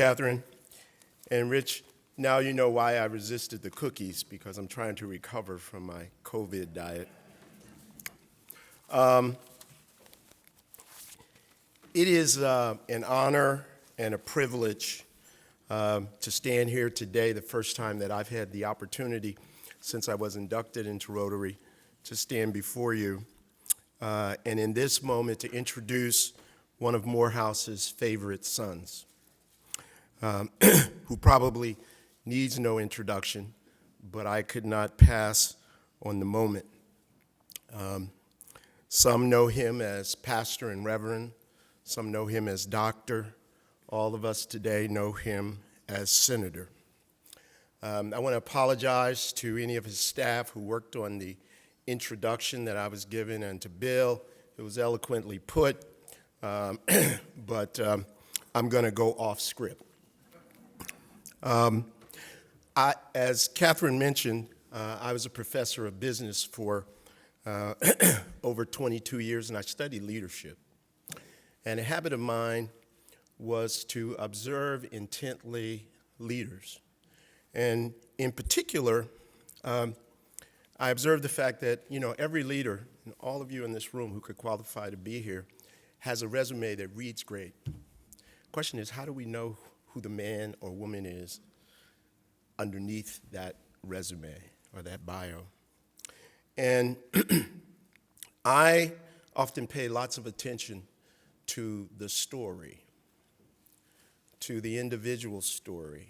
Catherine. And Rich, now you know why I resisted the cookies, because I'm trying to recover from my COVID diet. It is an honor and a privilege to stand here today, the first time that I've had the opportunity since I was inducted into Rotary to stand before you, and in this moment to introduce one of Morehouse's favorite sons, who probably needs no introduction, but I could not pass on the moment. Some know him as pastor and reverend. Some know him as doctor. All of us today know him as senator. I want to apologize to any of his staff who worked on the introduction that I was given, and to Bill. It was eloquently put, but I'm going to go off script. As Catherine mentioned, I was a professor of business for over 22 years, and I studied leadership. And a habit of mine was to observe intently leaders. And in particular, I observed the fact that, every leader, and all of you in this room who could qualify to be here, has a resume that reads great. The question is, how do we know who the man or woman is underneath that resume or that bio? And I often pay lots of attention to the story, to the individual story,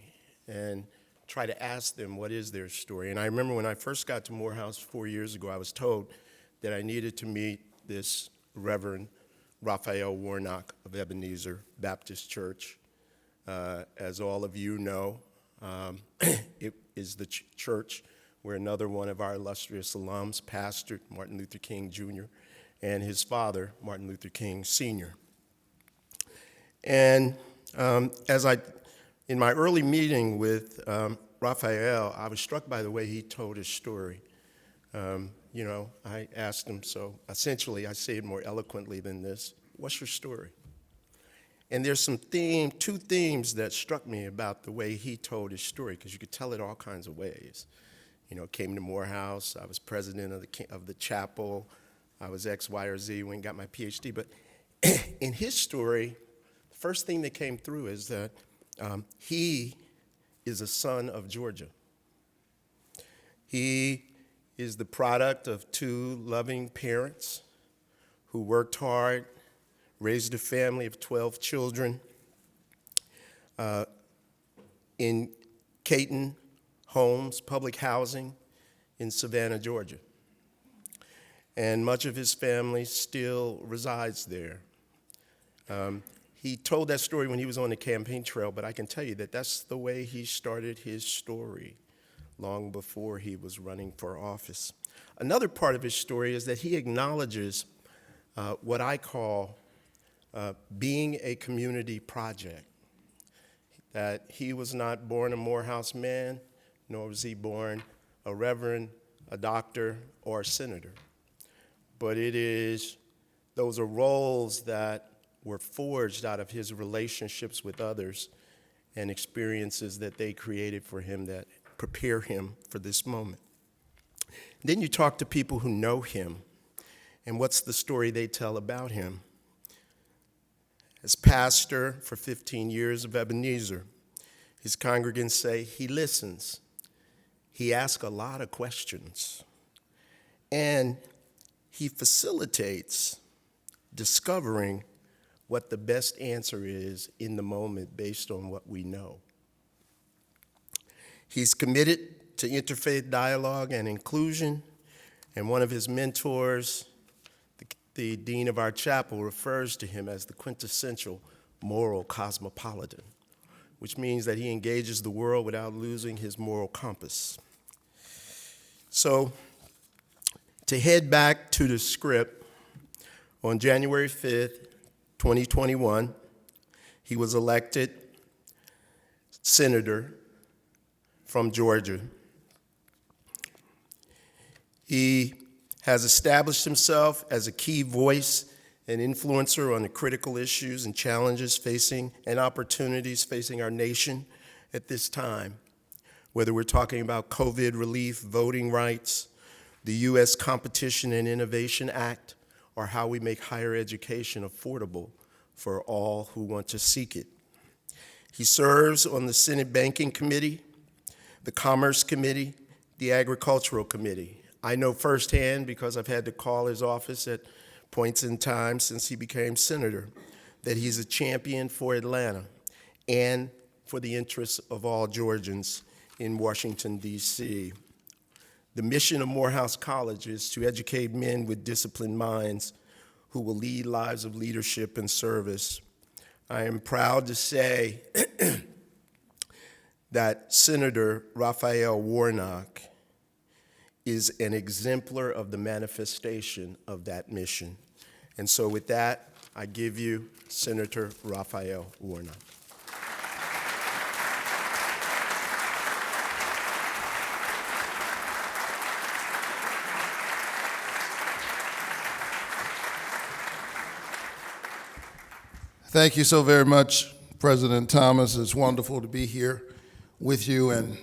and try to ask them what is their story. And I remember when I first got to Morehouse 4 years ago, I was told that I needed to meet this Reverend Raphael Warnock of Ebenezer Baptist Church. As all of you know, it is the church where another one of our illustrious alums pastored, Martin Luther King Jr., and his father, Martin Luther King Sr. And in my early meeting with Raphael, I was struck by the way he told his story. I asked him, so essentially I say it more eloquently than this: what's your story? And there's two themes that struck me about the way he told his story, because you could tell it all kinds of ways. Came to Morehouse, I was president of the chapel, I was X, Y, or Z, went and got my PhD. But in his story, the first thing that came through is that he is a son of Georgia. He is the product of two loving parents who worked hard, raised a family of 12 children in Kayton Homes, public housing in Savannah, Georgia. And much of his family still resides there. He told that story when he was on the campaign trail, but I can tell you that that's the way he started his story long before he was running for office. Another part of his story is that he acknowledges what I call being a community project, that he was not born a Morehouse man, nor was he born a reverend, a doctor, or a senator. But those are roles that were forged out of his relationships with others and experiences that they created for him that prepare him for this moment. Then you talk to people who know him, and what's the story they tell about him? As pastor for 15 years of Ebenezer, his congregants say he listens. He asks a lot of questions, and he facilitates discovering what the best answer is in the moment based on what we know. He's committed to interfaith dialogue and inclusion, and one of his mentors, the dean of our chapel, refers to him as the quintessential moral cosmopolitan, which means that he engages the world without losing his moral compass. So, to head back to the script, on January 5th, 2021, he was elected senator from Georgia. He has established himself as a key voice an influencer on the critical issues and challenges facing and opportunities facing our nation at this time, whether we're talking about COVID relief, voting rights, the U.S. Competition and Innovation Act, or how we make higher education affordable for all who want to seek it. He serves on the Senate Banking Committee, the Commerce Committee, the Agricultural Committee. I know firsthand, because I've had to call his office at points in time since he became senator, that he's a champion for Atlanta and for the interests of all Georgians in Washington, D.C. The mission of Morehouse College is to educate men with disciplined minds who will lead lives of leadership and service. I am proud to say that Senator Raphael Warnock is an exemplar of the manifestation of that mission. And so with that, I give you Senator Raphael Warnock. Thank you so very much, President Thomas. It's wonderful to be here with you, and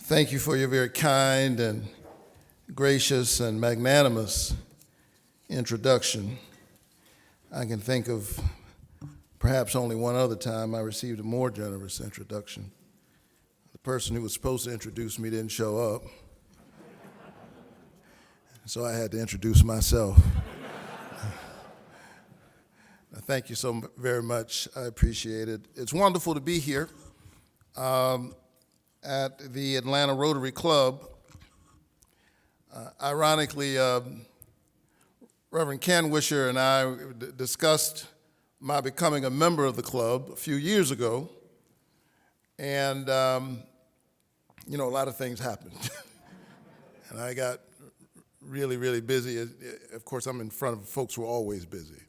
thank you for your very kind and gracious and magnanimous introduction. I can think of perhaps only one other time I received a more generous introduction. The person who was supposed to introduce me didn't show up, so I had to introduce myself. Thank you so very much. I appreciate it. It's wonderful to be here at the Atlanta Rotary Club. Ironically, Reverend Ken Wisher and I discussed my becoming a member of the club a few years ago, and you know, a lot of things happened. And I got really, really busy. Of course, I'm in front of folks who are always busy.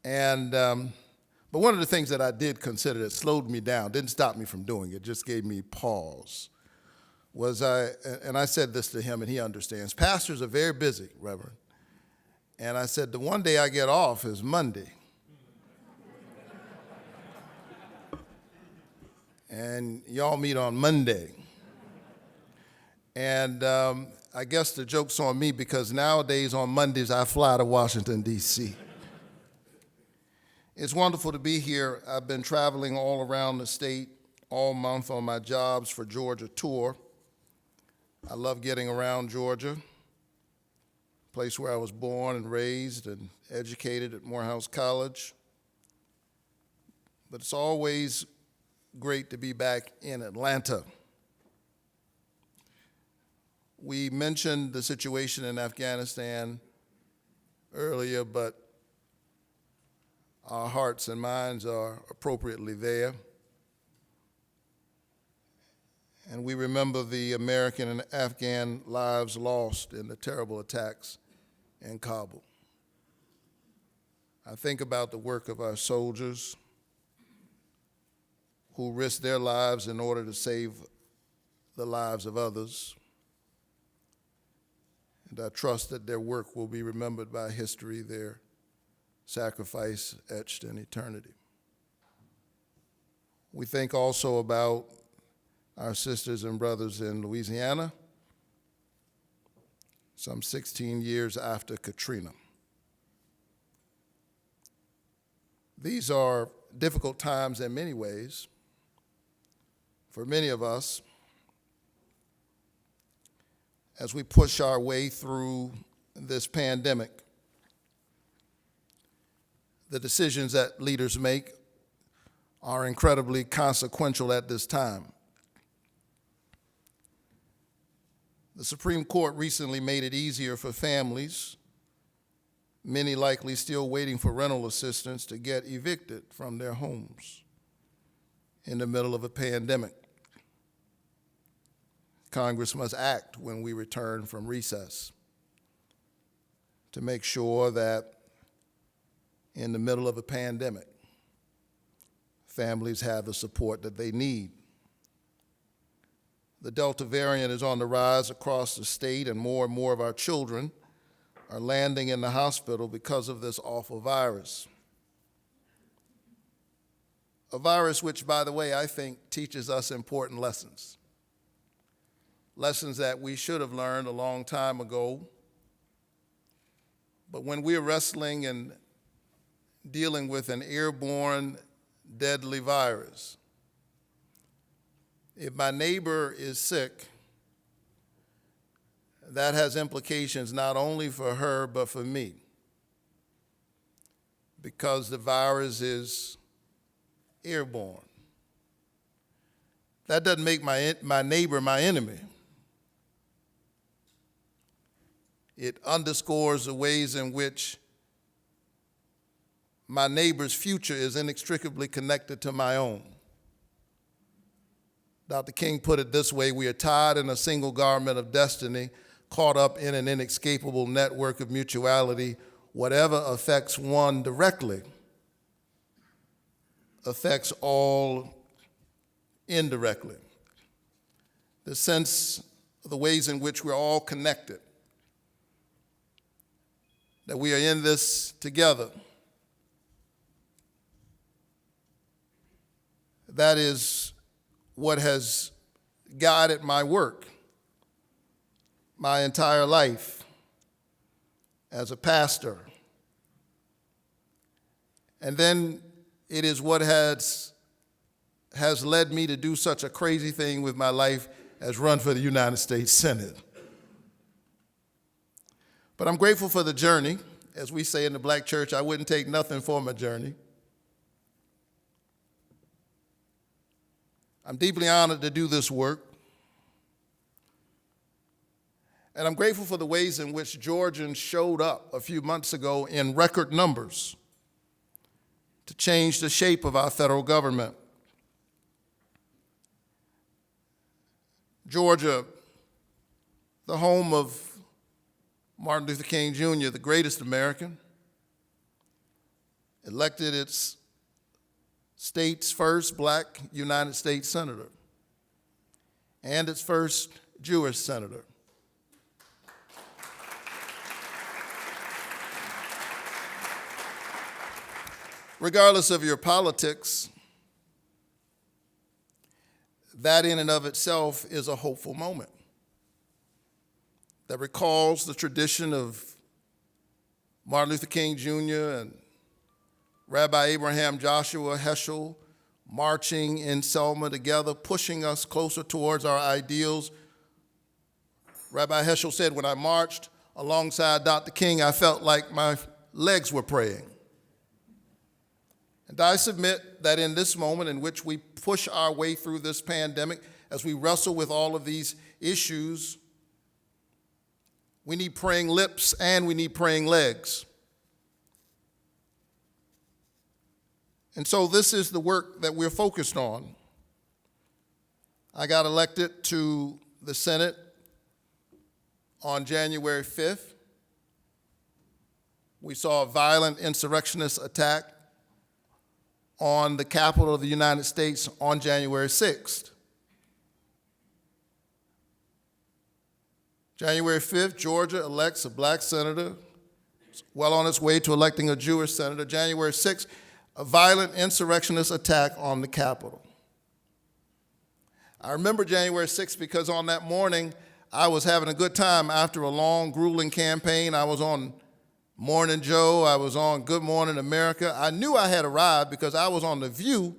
And, but one of the things that I did consider that slowed me down, didn't stop me from doing it, just gave me pause, was and I said this to him and he understands, pastors are very busy, Reverend. And I said, the one day I get off is Monday. And y'all meet on Monday. And I guess the joke's on me because nowadays on Mondays I fly to Washington, D.C. It's wonderful to be here. I've been traveling all around the state all month on my Jobs for Georgia tour. I love getting around Georgia, a place where I was born and raised and educated at Morehouse College. But it's always great to be back in Atlanta. We mentioned the situation in Afghanistan earlier, but our hearts and minds are appropriately there. And we remember the American and Afghan lives lost in the terrible attacks in Kabul. I think about the work of our soldiers who risked their lives in order to save the lives of others. And I trust that their work will be remembered by history, their sacrifice etched in eternity. We think also about our sisters and brothers in Louisiana, some 16 years after Katrina. These are difficult times in many ways for many of us as we push our way through this pandemic. The decisions that leaders make are incredibly consequential at this time. The Supreme Court recently made it easier for families, many likely still waiting for rental assistance, to get evicted from their homes in the middle of a pandemic. Congress must act when we return from recess to make sure that in the middle of a pandemic, families have the support that they need. The Delta variant is on the rise across the state, and more of our children are landing in the hospital because of this awful virus. A virus which, by the way, I think teaches us important lessons. Lessons that we should have learned a long time ago. But when we're wrestling and dealing with an airborne, deadly virus, if my neighbor is sick, that has implications not only for her, but for me, because the virus is airborne. That doesn't make my neighbor my enemy. It underscores the ways in which my neighbor's future is inextricably connected to my own. Dr. King put it this way: we are tied in a single garment of destiny, caught up in an inescapable network of mutuality. Whatever affects one directly affects all indirectly. The sense of the ways in which we're all connected, that we are in this together, that is what has guided my work my entire life as a pastor. And then it is what has led me to do such a crazy thing with my life as run for the United States Senate. But I'm grateful for the journey. As we say in the black church, I wouldn't take nothing for my journey. I'm deeply honored to do this work. And I'm grateful for the ways in which Georgians showed up a few months ago in record numbers to change the shape of our federal government. Georgia, the home of Martin Luther King Jr., the greatest American, elected its state's first black United States senator and its first Jewish senator. Regardless of your politics, that in and of itself is a hopeful moment that recalls the tradition of Martin Luther King Jr. and Rabbi Abraham Joshua Heschel marching in Selma together, pushing us closer towards our ideals. Rabbi Heschel said, when I marched alongside Dr. King, I felt like my legs were praying. And I submit that in this moment in which we push our way through this pandemic, as we wrestle with all of these issues, we need praying lips and we need praying legs. And so this is the work that we're focused on. I got elected to the Senate on January 5th. We saw a violent insurrectionist attack on the Capitol of the United States on January 6th. January 5th, Georgia elects a black senator, well on its way to electing a Jewish senator. January 6th, a violent insurrectionist attack on the Capitol. I remember January 6th because on that morning, I was having a good time after a long, grueling campaign. I was on Morning Joe, I was on Good Morning America. I knew I had arrived because I was on The View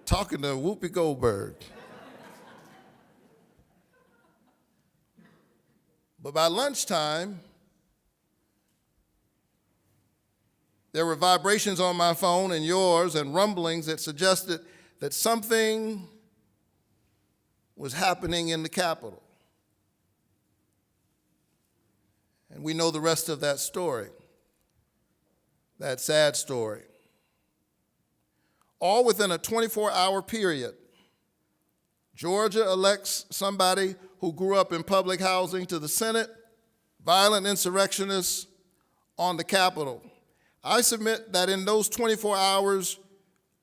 talking to Whoopi Goldberg. But by lunchtime, there were vibrations on my phone and yours and rumblings that suggested that something was happening in the Capitol. And we know the rest of that story, that sad story. All within a 24-hour period, Georgia elects somebody who grew up in public housing to the Senate, violent insurrectionists on the Capitol. I submit that in those 24 hours,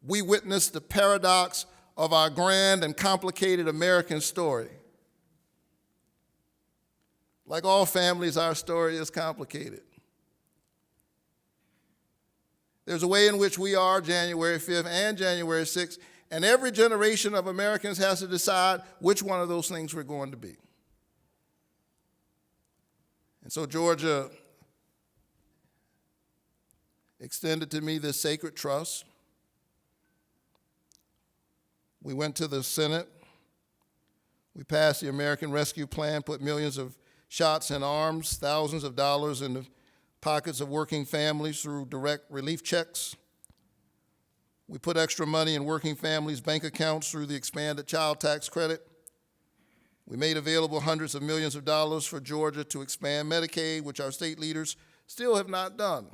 we witnessed the paradox of our grand and complicated American story. Like all families, our story is complicated. There's a way in which we are January 5th and January 6th, and every generation of Americans has to decide which one of those things we're going to be. And so Georgia extended to me this sacred trust. We went to the Senate. We passed the American Rescue Plan, put millions of shots in arms, thousands of dollars in the pockets of working families through direct relief checks. We put extra money in working families' bank accounts through the expanded child tax credit. We made available hundreds of millions of dollars for Georgia to expand Medicaid, which our state leaders still have not done.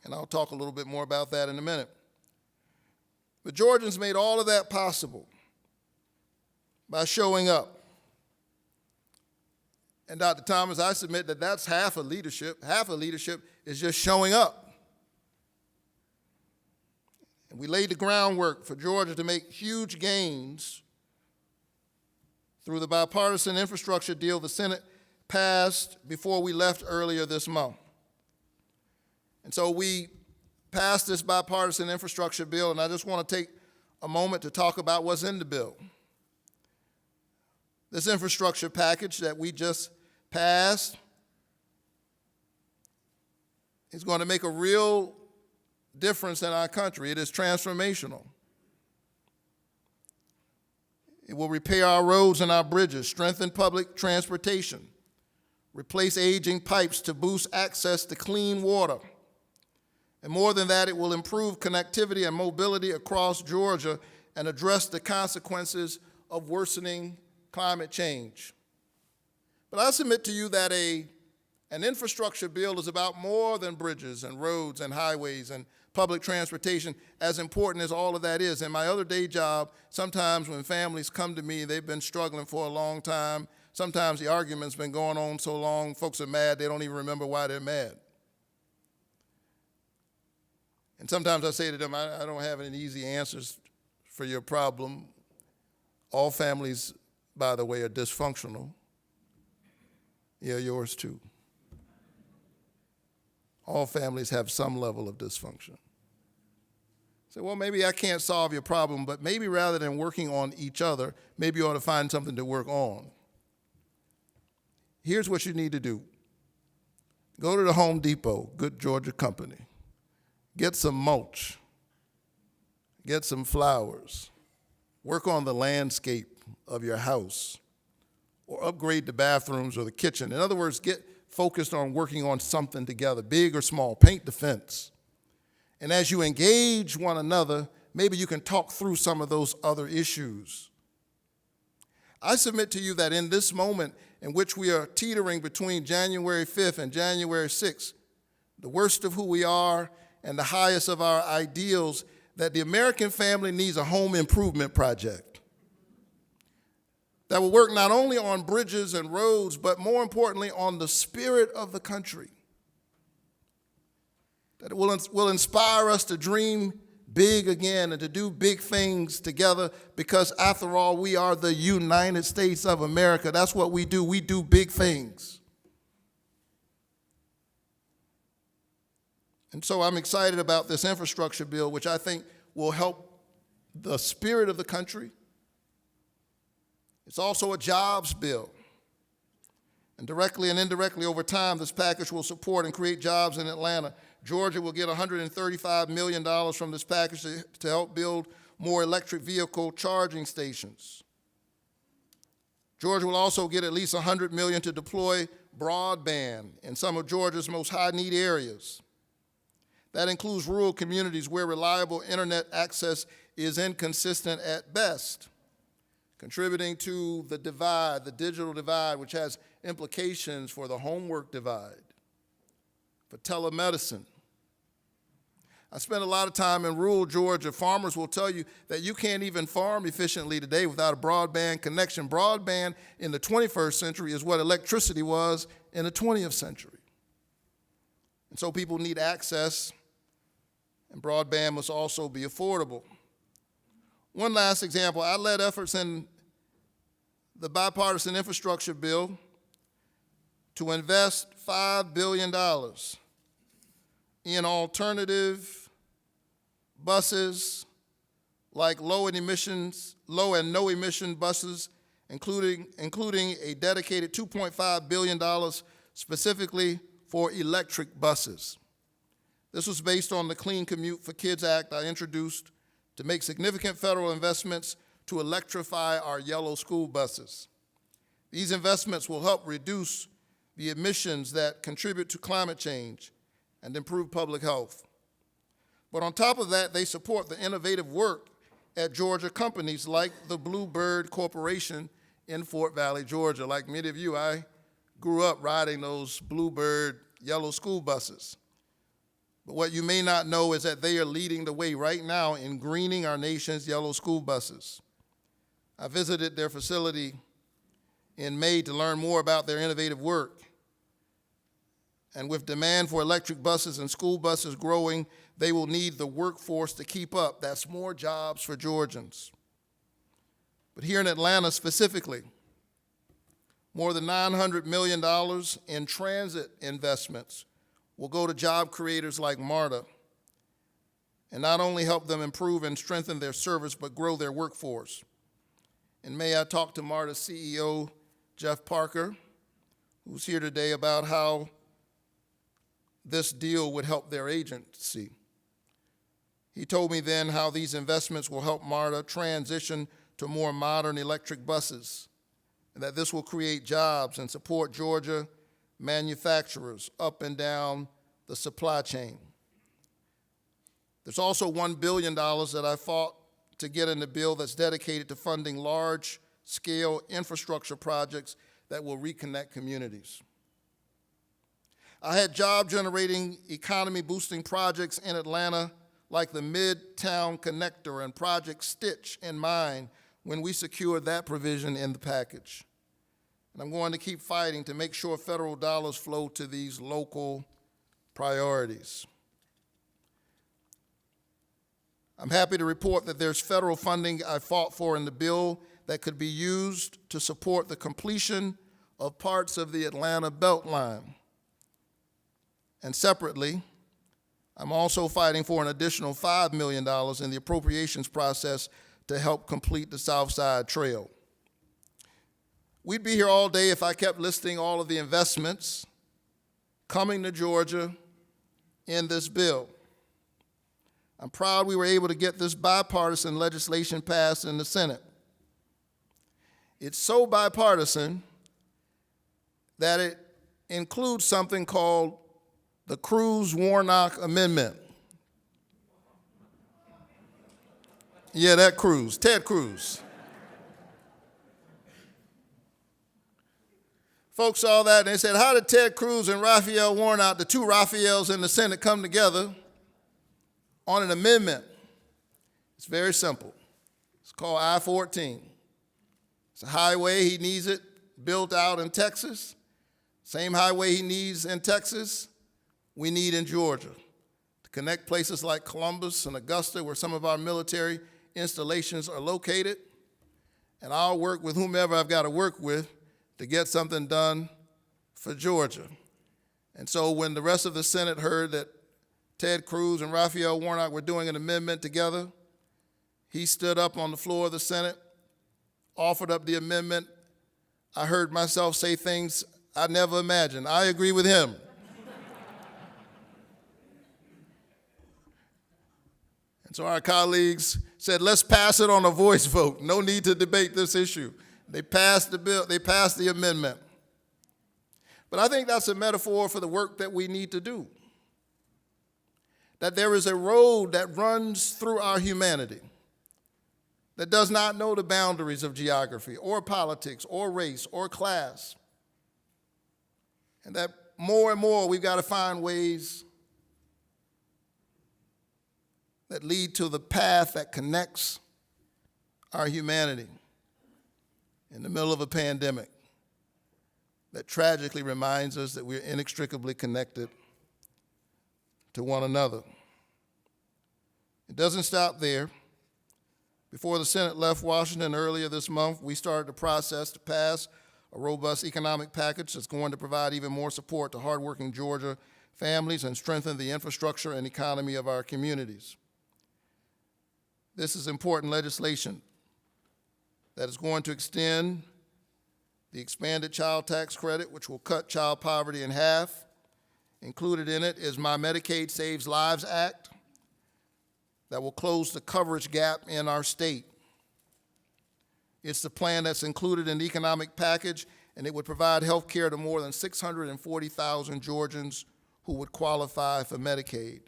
And I'll talk a little bit more about that in a minute. But Georgians made all of that possible by showing up. And Dr. Thomas, I submit that that's half of leadership. Half of leadership is just showing up. And we laid the groundwork for Georgia to make huge gains through the bipartisan infrastructure deal the Senate passed before we left earlier this month. And so we passed this bipartisan infrastructure bill, and I just want to take a moment to talk about what's in the bill. This infrastructure package that we just passed is going to make a real difference in our country. It is transformational. It will repair our roads and our bridges, strengthen public transportation, replace aging pipes to boost access to clean water. And more than that, it will improve connectivity and mobility across Georgia and address the consequences of worsening climate change. But I submit to you that an infrastructure bill is about more than bridges and roads and highways and public transportation, as important as all of that is. In my other day job, sometimes when families come to me, they've been struggling for a long time. Sometimes the argument's been going on so long, folks are mad, they don't even remember why they're mad. And sometimes I say to them, I don't have any easy answers for your problem. All families, by the way, are dysfunctional. Yeah, yours too. All families have some level of dysfunction. Say, well, maybe I can't solve your problem, but maybe rather than working on each other, maybe you ought to find something to work on. Here's what you need to do. Go to the Home Depot, good Georgia company. Get some mulch. Get some flowers. Work on the landscape of your house, or upgrade the bathrooms or the kitchen. In other words, get focused on working on something together, big or small. Paint the fence. And as you engage one another, maybe you can talk through some of those other issues. I submit to you that in this moment in which we are teetering between January 5th and January 6th, the worst of who we are and the highest of our ideals, that the American family needs a home improvement project that will work not only on bridges and roads, but more importantly on the spirit of the country. That it will inspire us to dream big again and to do big things together, because after all, we are the United States of America. That's what we do. We do big things. And so I'm excited about this infrastructure bill, which I think will help the spirit of the country. It's also a jobs bill. And directly and indirectly over time, this package will support and create jobs in Atlanta. Georgia will get $135 million from this package to help build more electric vehicle charging stations. Georgia will also get at least $100 million to deploy broadband in some of Georgia's most high-need areas. That includes rural communities where reliable internet access is inconsistent at best, contributing to the divide, the digital divide, which has implications for the homework divide, for telemedicine. I spent a lot of time in rural Georgia. Farmers will tell you that you can't even farm efficiently today without a broadband connection. Broadband in the 21st century is what electricity was in the 20th century. And so people need access, and broadband must also be affordable. One last example, I led efforts in the bipartisan infrastructure bill to invest $5 billion in alternative buses like low and no emission buses, including a dedicated $2.5 billion specifically for electric buses. This was based on the Clean Commute for Kids Act I introduced to make significant federal investments to electrify our yellow school buses. These investments will help reduce the emissions that contribute to climate change and improve public health. But on top of that, they support the innovative work at Georgia companies like the Bluebird Corporation in Fort Valley, Georgia. Like many of you, I grew up riding those Bluebird yellow school buses. But what you may not know is that they are leading the way right now in greening our nation's yellow school buses. I visited their facility in May to learn more about their innovative work. And with demand for electric buses and school buses growing, they will need the workforce to keep up. That's more jobs for Georgians. But here in Atlanta specifically, more than $900 million in transit investments will go to job creators like MARTA and not only help them improve and strengthen their service, but grow their workforce. In May, I talked to MARTA's CEO, Jeff Parker, who's here today, about how this deal would help their agency. He told me then how these investments will help MARTA transition to more modern electric buses, and that this will create jobs and support Georgia manufacturers up and down the supply chain. There's also $1 billion that I fought to get in the bill that's dedicated to funding large-scale infrastructure projects that will reconnect communities. I had job-generating, economy-boosting projects in Atlanta like the Midtown Connector and Project Stitch in mind when we secured that provision in the package. And I'm going to keep fighting to make sure federal dollars flow to these local priorities. I'm happy to report that there's federal funding I fought for in the bill that could be used to support the completion of parts of the Atlanta Beltline. And separately, I'm also fighting for an additional $5 million in the appropriations process to help complete the South Side Trail. We'd be here all day if I kept listing all of the investments coming to Georgia in this bill. I'm proud we were able to get this bipartisan legislation passed in the Senate. It's so bipartisan that it includes something called the Cruz Warnock Amendment. Yeah, that Cruz, Ted Cruz. Folks saw that and they said, how did Ted Cruz and Raphael Warnock, the two Raphaels in the Senate, come together on an amendment? It's very simple. It's called I-14. It's a highway, he needs it built out in Texas. Same highway he needs in Texas, we need in Georgia to connect places like Columbus and Augusta, where some of our military installations are located. And I'll work with whomever I've got to work with to get something done for Georgia. And so when the rest of the Senate heard that Ted Cruz and Raphael Warnock were doing an amendment together, he stood up on the floor of the Senate, offered up the amendment. I heard myself say things I never imagined. I agree with him. And so our colleagues said, let's pass it on a voice vote. No need to debate this issue. They passed the bill, they passed the amendment. But I think that's a metaphor for the work that we need to do. That there is a road that runs through our humanity that does not know the boundaries of geography or politics or race or class. And that more and more we've got to find ways that lead to the path that connects our humanity in the middle of a pandemic that tragically reminds us that we're inextricably connected to one another. It doesn't stop there. Before the Senate left Washington earlier this month, we started the process to pass a robust economic package that's going to provide even more support to hardworking Georgia families and strengthen the infrastructure and economy of our communities. This is important legislation that is going to extend the expanded child tax credit, which will cut child poverty in half. Included in it is my Medicaid Saves Lives Act that will close the coverage gap in our state. It's the plan that's included in the economic package, and it would provide health care to more than 640,000 Georgians who would qualify for Medicaid.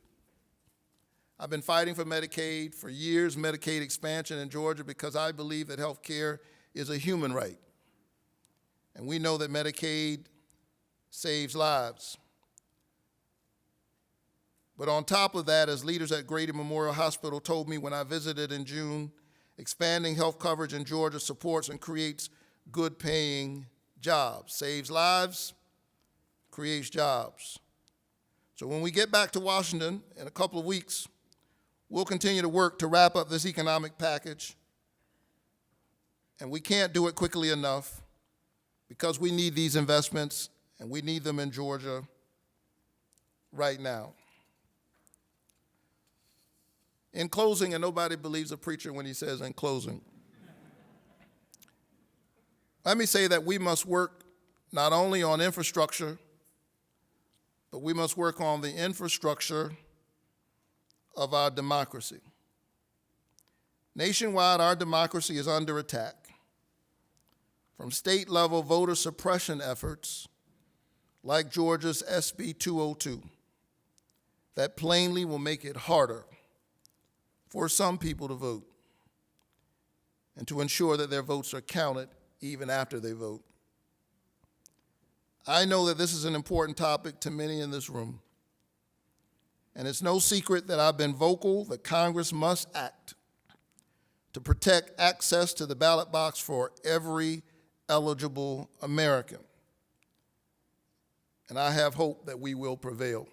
I've been fighting for Medicaid for years, Medicaid expansion in Georgia, because I believe that health care is a human right. And we know that Medicaid saves lives. But on top of that, as leaders at Grady Memorial Hospital told me when I visited in June, expanding health coverage in Georgia supports and creates good-paying jobs. Saves lives, creates jobs. So when we get back to Washington in a couple of weeks, we'll continue to work to wrap up this economic package. And we can't do it quickly enough because we need these investments, and we need them in Georgia right now. In closing, and nobody believes a preacher when he says in closing, let me say that we must work not only on infrastructure, but we must work on the infrastructure of our democracy. Nationwide, our democracy is under attack from state-level voter suppression efforts like Georgia's SB 202 that plainly will make it harder for some people to vote and to ensure that their votes are counted even after they vote. I know that this is an important topic to many in this room, and it's no secret that I've been vocal that Congress must act to protect access to the ballot box for every eligible American. And I have hope that we will prevail.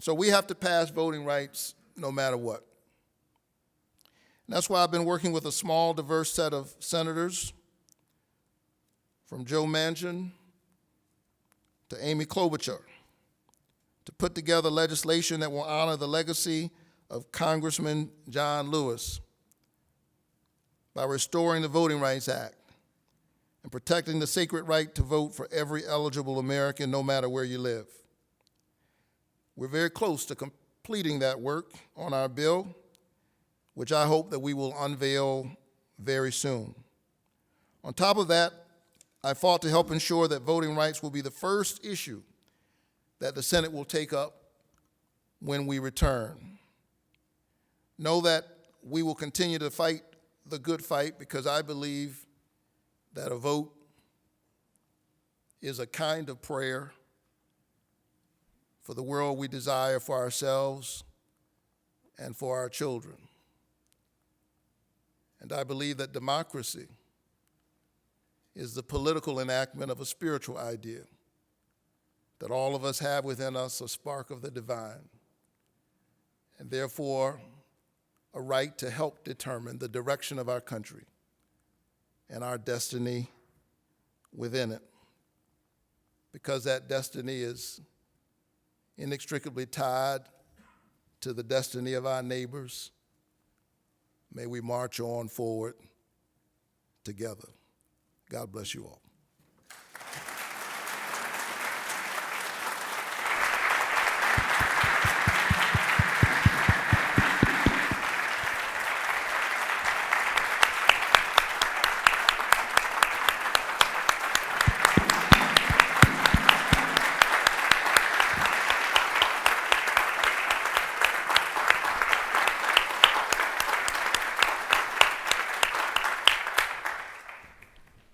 So we have to pass voting rights no matter what. And that's why I've been working with a small, diverse set of senators, from Joe Manchin to Amy Klobuchar, to put together legislation that will honor the legacy of Congressman John Lewis by restoring the Voting Rights Act and protecting the sacred right to vote for every eligible American, no matter where you live. We're very close to completing that work on our bill, which I hope that we will unveil very soon. On top of that, I fought to help ensure that voting rights will be the first issue that the Senate will take up when we return. Know that we will continue to fight the good fight, because I believe that a vote is a kind of prayer for the world we desire for ourselves and for our children. And I believe that democracy is the political enactment of a spiritual idea, that all of us have within us a spark of the divine, and therefore a right to help determine the direction of our country and our destiny within it, because that destiny is inextricably tied to the destiny of our neighbors. May we march on forward together. God bless you all.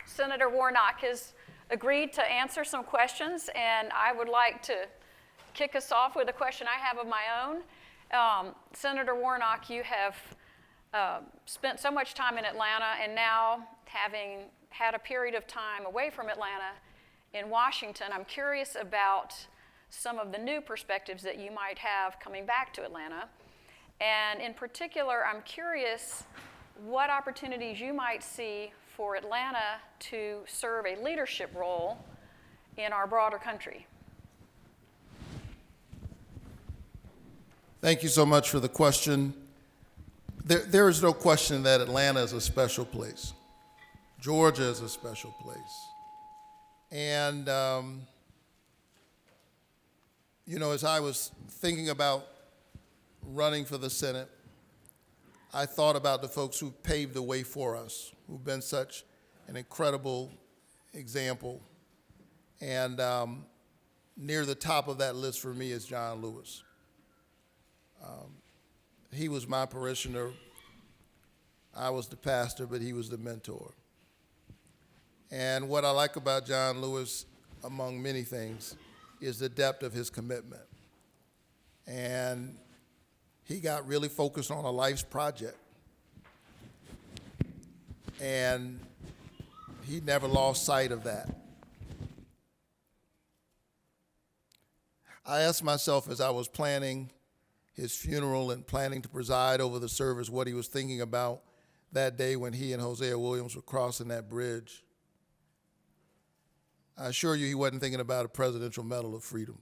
Senator Warnock has agreed to answer some questions, and I would like to kick us off with a question I have of my own. Senator Warnock, you have spent so much time in Atlanta, and now having had a period of time away from Atlanta in Washington, I'm curious about some of the new perspectives that you might have coming back to Atlanta. And in particular, I'm curious what opportunities you might see for Atlanta to serve a leadership role in our broader country? Thank you so much for the question. There is no question that Atlanta is a special place. Georgia is a special place. And, as I was thinking about running for the Senate, I thought about the folks who paved the way for us, who've been such an incredible example. And near the top of that list for me is John Lewis. He was my parishioner. I was the pastor, but he was the mentor. And what I like about John Lewis, among many things, is the depth of his commitment. And he got really focused on a life's project. And he never lost sight of that. I asked myself as I was planning his funeral and planning to preside over the service what he was thinking about that day when he and Hosea Williams were crossing that bridge. I assure you he wasn't thinking about a Presidential Medal of Freedom,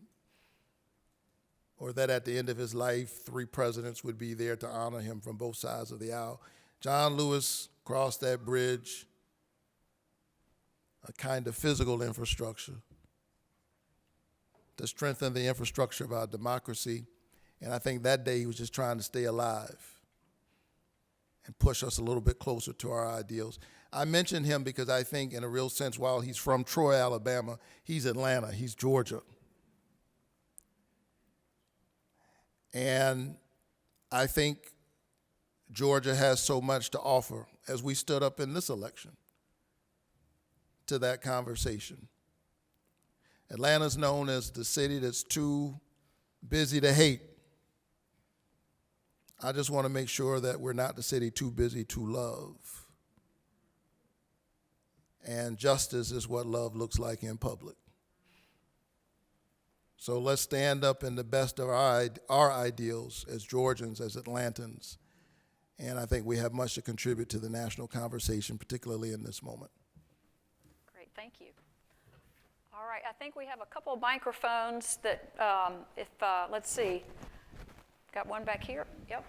or that at the end of his life, 3 presidents would be there to honor him from both sides of the aisle. John Lewis crossed that bridge, a kind of physical infrastructure to strengthen the infrastructure of our democracy. And I think that day he was just trying to stay alive and push us a little bit closer to our ideals. I mention him because I think in a real sense, while he's from Troy, Alabama, he's Atlanta, he's Georgia. And I think Georgia has so much to offer as we stood up in this election to that conversation. Atlanta's known as the city that's too busy to hate. I just want to make sure that we're not the city too busy to love. And justice is what love looks like in public. So let's stand up in the best of our ideals as Georgians, as Atlantans. And I think we have much to contribute to the national conversation, particularly in this moment. Great, thank you. All right, I think we have a couple of microphones that, let's see. Got one back here, yep.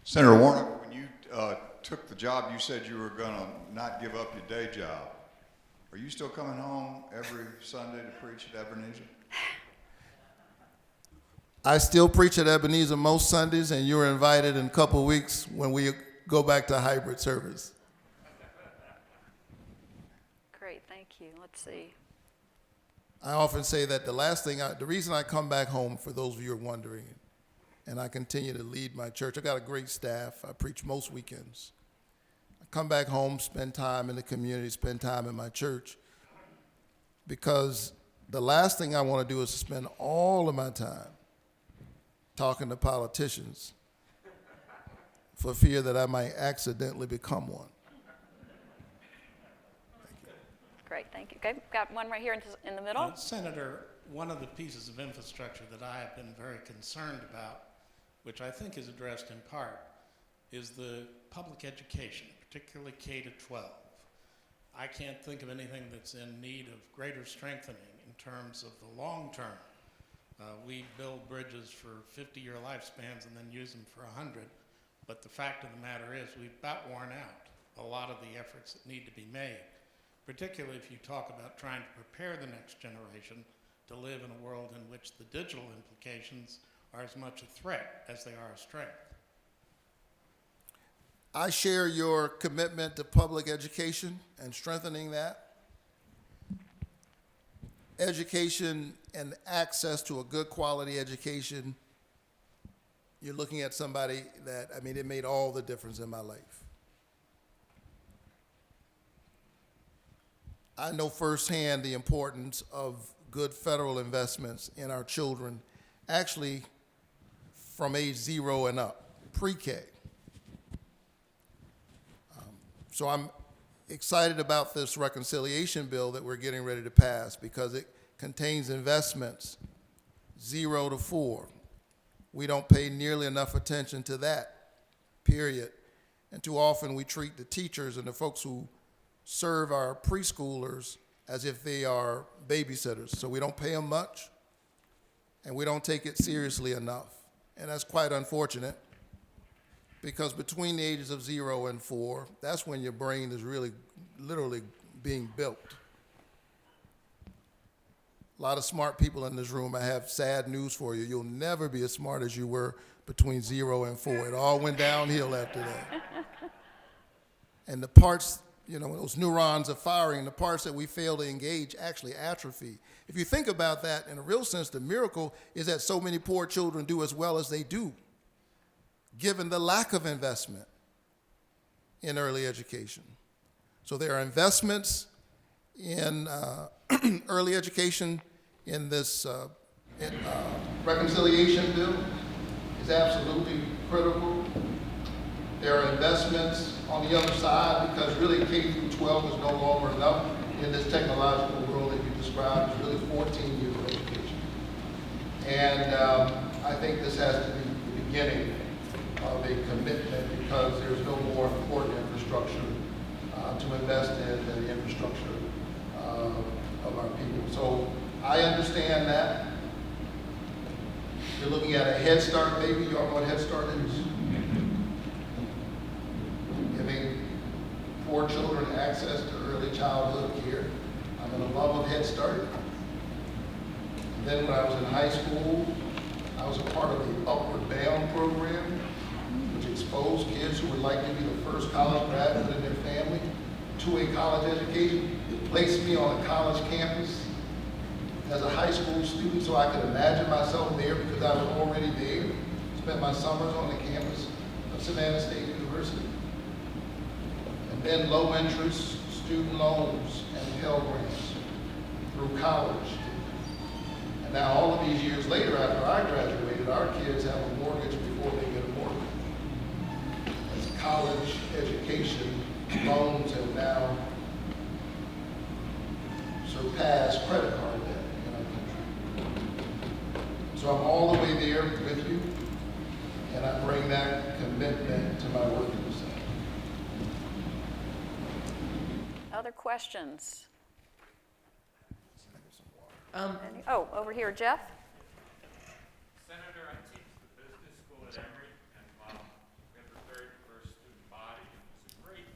Senator Warnock, when you took the job, you said you were going to not give up your day job. Are you still coming home every Sunday to preach at Ebenezer? I still preach at Ebenezer most Sundays, and you're invited in a couple of weeks when we go back to hybrid service. Great, thank you. Let's see. I often say that the reason I come back home, for those of you who are wondering, and I continue to lead my church, I got a great staff. I preach most weekends. I come back home, spend time in the community, spend time in my church, because the last thing I want to do is spend all of my time talking to politicians for fear that I might accidentally become one. Great, thank you. Okay, got one right here in the middle. Senator, one of the pieces of infrastructure that I have been very concerned about, which I think is addressed in part, is the public education, particularly K to 12. I can't think of anything that's in need of greater strengthening in terms of the long term. We build bridges for 50-year lifespans and then use them for 100, but the fact of the matter is we've about worn out a lot of the efforts that need to be made, particularly if you talk about trying to prepare the next generation to live in a world in which the digital implications are as much a threat as they are a strength. I share your commitment to public education and strengthening that. Education and access to a good quality education, you're looking at somebody that, it made all the difference in my life. I know firsthand the importance of good federal investments in our children, actually from age 0 and up, pre-K. So I'm excited about this reconciliation bill that we're getting ready to pass because it contains investments 0 to 4. We don't pay nearly enough attention to that, period. And too often we treat the teachers and the folks who serve our preschoolers as if they are babysitters. So we don't pay them much, and we don't take it seriously enough. And that's quite unfortunate, because between the ages of 0 and 4, that's when your brain is really, literally being built. A lot of smart people in this room. I have sad news for you. You'll never be as smart as you were between 0 and 4. It all went downhill after that. And the parts, you know, those neurons are firing, the parts that we fail to engage actually atrophy. If you think about that in a real sense, the miracle is that so many poor children do as well as they do, given the lack of investment in early education. So there are investments in early education in this reconciliation bill is absolutely critical. There are investments on the other side, because really K through 12 is no longer enough in this technological world that you described. It's really 14 years of education. And I think this has to be the beginning of a commitment, because there's no more important infrastructure to invest in than the infrastructure of our people. So I understand that. You're looking at a Head Start baby. You all know what Head Start is? Giving poor children access to early childhood care. I'm in love of Head Start. And then when I was in high school, I was a part of the Upward Bound program, which exposed kids who would like to be the first college graduate in their family to a college education. It placed me on a college campus as a high school student, so I could imagine myself there, because I was already there. Spent my summers on the campus of Savannah State University. And then low interest student loans and Pell Grants through college. And now all of these years later, after I graduated, our kids have a mortgage before they get a mortgage. As college education loans have now surpassed credit card debt in our country. So I'm all the way there with you, and I bring that commitment to my work in the Senate. Other questions? Oh, over here, Jeff. Senator, I teach the business school at Emory, and we have a very diverse student body, and there's a great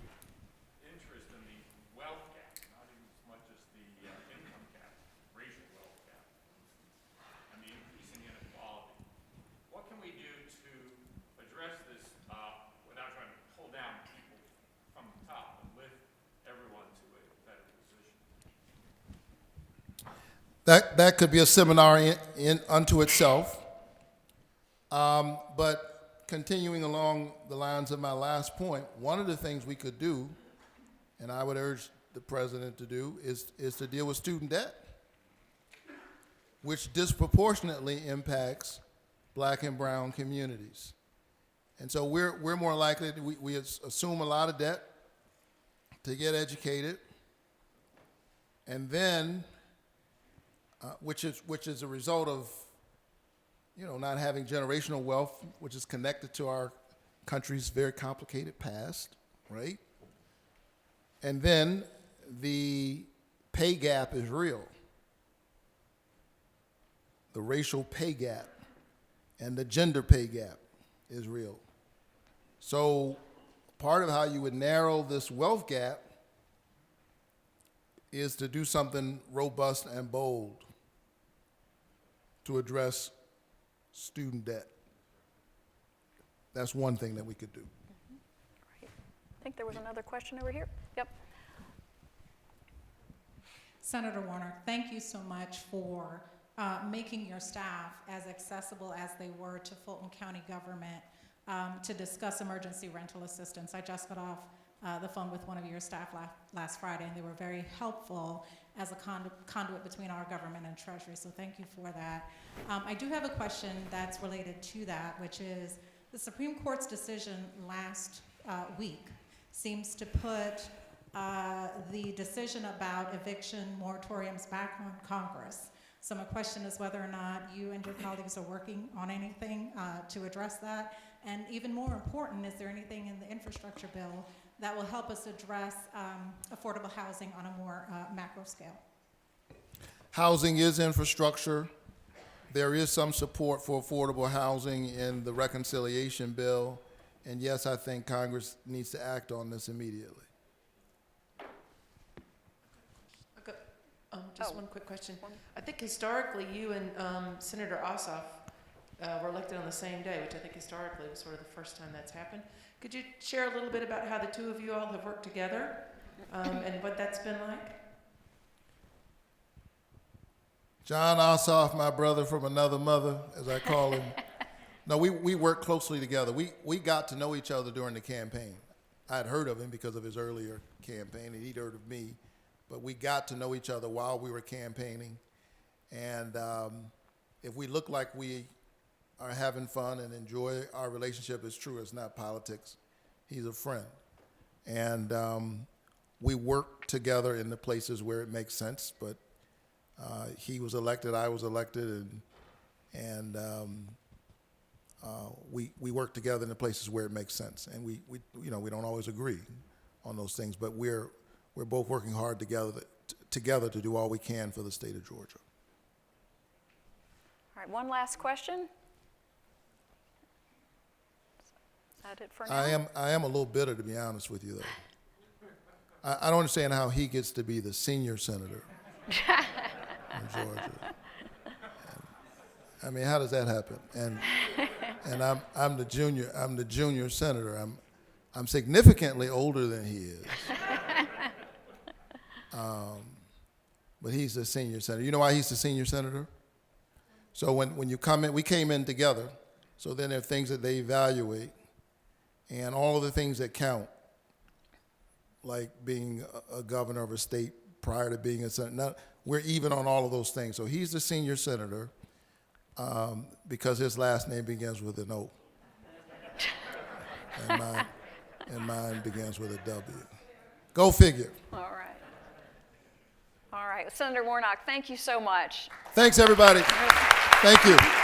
interest in the wealth gap, not even as much as the income gap, racial wealth gap, and the increasing inequality. What can we do to address this without trying to pull down people from the top and lift everyone to a better position? That could be a seminar in unto itself. But continuing along the lines of my last point, one of the things we could do, and I would urge the president to do, is to deal with student debt, which disproportionately impacts black and brown communities. And so we're more likely, we assume a lot of debt to get educated, and then which is a result of, you know, not having generational wealth, which is connected to our country's very complicated past, right? And then the pay gap is real. The racial pay gap and the gender pay gap is real. So part of how you would narrow this wealth gap is to do something robust and bold to address student debt. That's one thing that we could do. Right. I think there was another question over here. Yep. Senator Warnock, thank you so much for making your staff as accessible as they were to Fulton County government to discuss emergency rental assistance. I just got off the phone with one of your staff last Friday, and they were very helpful as a conduit between our government and Treasury, so thank you for that. I do have a question that's related to that, which is the Supreme Court's decision last week seems to put the decision about eviction moratoriums back on Congress. So my question is whether or not you and your colleagues are working on anything to address that. And even more important, is there anything in the infrastructure bill that will help us address affordable housing on a more macro scale? Housing is infrastructure. There is some support for affordable housing in the reconciliation bill. And yes, I think Congress needs to act on this immediately. Just one quick question. I think historically you and Senator Ossoff were elected on the same day, which I think historically was sort of the first time that's happened. Could you share a little bit about how the two of you all have worked together and what that's been like? John Ossoff, my brother from another mother, as I call him. No, we worked closely together. We got to know each other during the campaign. I had heard of him because of his earlier campaign, and he'd heard of me. But we got to know each other while we were campaigning. And if we look like we are having fun and enjoy our relationship, it's true, it's not politics. He's a friend. And we work together in the places where it makes sense, but he was elected, I was elected, and we work together in the places where it makes sense. And we don't always agree on those things, but we're both working hard together to do all we can for the state of Georgia. All right, one last question. Is that it for now? I am a little bitter, to be honest with you, though. I don't understand how he gets to be the senior senator in Georgia. I mean, how does that happen? And I'm the junior senator. I'm significantly older than he is. But he's the senior senator. You know why he's the senior senator? So when you come in, we came in together. So then there are things that they evaluate, and all of the things that count, like being a governor of a state prior to being a senator. We're even on all of those things. So he's the senior senator because his last name begins with an O, and mine begins with a W. Go figure. All right. All right, Senator Warnock, thank you so much. Thanks, everybody. Thank you.